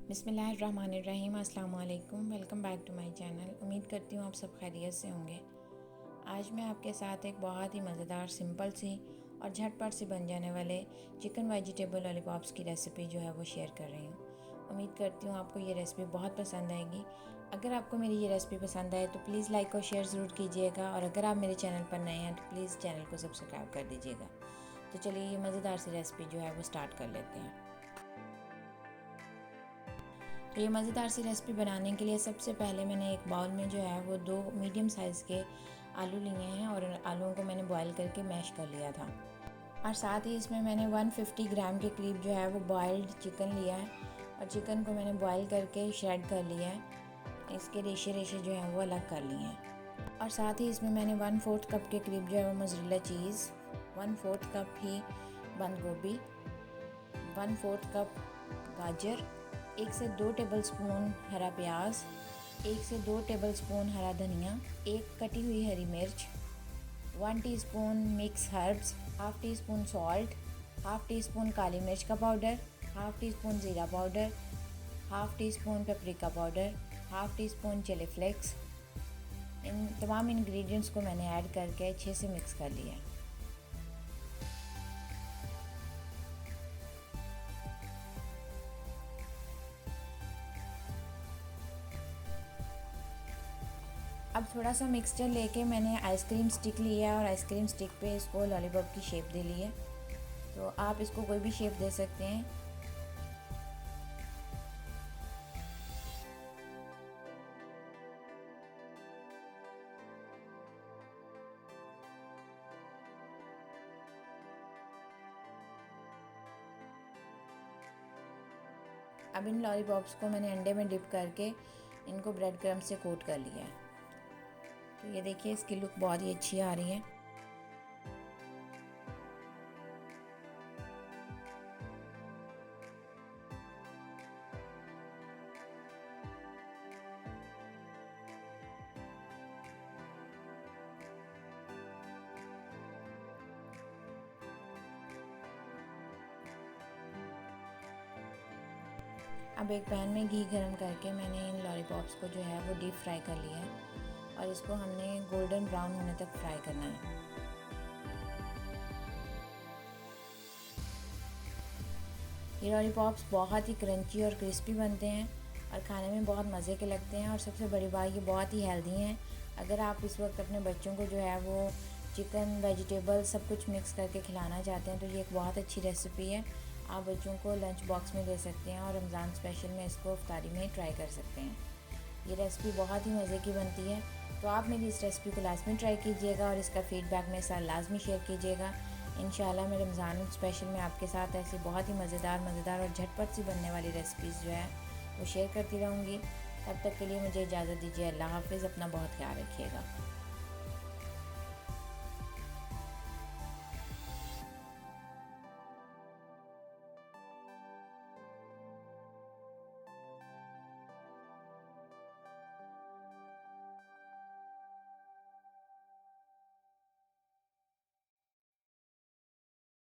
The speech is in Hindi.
बिस्मिल्लाहिर्रहमानिर्रहीम। अस्सलाम वालेकुम। Welcome back to my channel. उम्मीद करती हूँ आप सब खैरियत से होंगे। आज मैं आपके साथ एक बहुत ही मज़ेदार सिंपल सी और झटपट से बन जाने वाले चिकन वेजिटेबल लॉलीपॉप्स की रेसिपी जो है वो शेयर कर रही हूँ। उम्मीद करती हूँ आपको ये रेसिपी बहुत पसंद आएगी। अगर आपको मेरी ये रेसिपी पसंद आए तो प्लीज़ लाइक और शेयर ज़रूर कीजिएगा, और अगर आप मेरे चैनल पर नए हैं तो प्लीज़ चैनल को सब्सक्राइब कर दीजिएगा। तो चलिए ये मज़ेदार सी रेसिपी जो है वो स्टार्ट कर लेते हैं। तो ये मज़ेदार सी रेसिपी बनाने के लिए सबसे पहले मैंने एक बाउल में जो है वो 2 मीडियम साइज़ के आलू लिए हैं, और आलूओं को मैंने बॉईल करके मैश कर लिया था। और साथ ही इसमें मैंने 150 ग्राम के करीब जो है वो बॉइल्ड चिकन लिया है, और चिकन को मैंने बॉईल करके श्रेड कर लिया है। इसके रेशे रेशे जो हैं वो अलग कर लिए हैं। और साथ ही इसमें मैंने 1/4 कप के करीब जो है वो मोज़रेला चीज़, 1/4 कप ही बंद गोभी, 1/4 कप गाजर, 1 से 2 टेबलस्पून हरा प्याज, 1 से 2 टेबलस्पून हरा धनिया, 1 कटी हुई हरी मिर्च, 1 teaspoon mix herbs, half teaspoon salt, half teaspoon काली मिर्च का पाउडर, हाफ़ टी स्पून ज़ीरा powder, half teaspoon paprika powder, half teaspoon chilli flakes. इन तमाम इंग्रेडिएंट्स को मैंने ऐड करके अच्छे से मिक्स कर लिया। अब थोड़ा सा मिक्सचर लेके मैंने आइसक्रीम स्टिक लिया है, और आइसक्रीम स्टिक पे इसको लॉलीपॉप की शेप दे ली है। तो आप इसको कोई भी शेप दे सकते हैं। अब इन लॉलीपॉप्स को मैंने अंडे में डिप करके इनको ब्रेड क्रम्ब से कोट कर लिया है। तो ये देखिए इसकी लुक बहुत ही अच्छी आ रही है। अब एक पैन में घी गरम करके मैंने इन लॉलीपॉप्स को जो है वो डीप फ्राई कर लिया है, और इसको हमने गोल्डन ब्राउन होने तक फ्राई करना है। ये लॉलीपॉप्स बहुत ही क्रंची और क्रिस्पी बनते हैं, और खाने में बहुत मज़े के लगते हैं, और सबसे बड़ी बात ये बहुत ही हेल्दी हैं। अगर आप इस वक्त अपने बच्चों को जो है वो चिकन वेजिटेबल सब कुछ मिक्स करके खिलाना चाहते हैं तो ये एक बहुत अच्छी रेसिपी है। आप बच्चों को लंच बॉक्स में दे सकते हैं, और रमज़ान स्पेशल में इसको इफ्तारी में ट्राई कर सकते हैं। ये रेसिपी बहुत ही मज़े की बनती है। तो आप मेरी इस रेसिपी को लाजमी ट्राई कीजिएगा, और इसका फ़ीडबैक मेरे साथ लाजमी शेयर कीजिएगा। इंशाल्लाह मैं रमज़ान स्पेशल में आपके साथ ऐसी बहुत ही मज़ेदार और झटपट सी बनने वाली रेसिपीज़ जो है वो शेयर करती रहूँगी। तब तक के लिए मुझे इजाज़त दीजिए। अल्लाह हाफ़िज़। अपना बहुत ख्याल रखिएगा।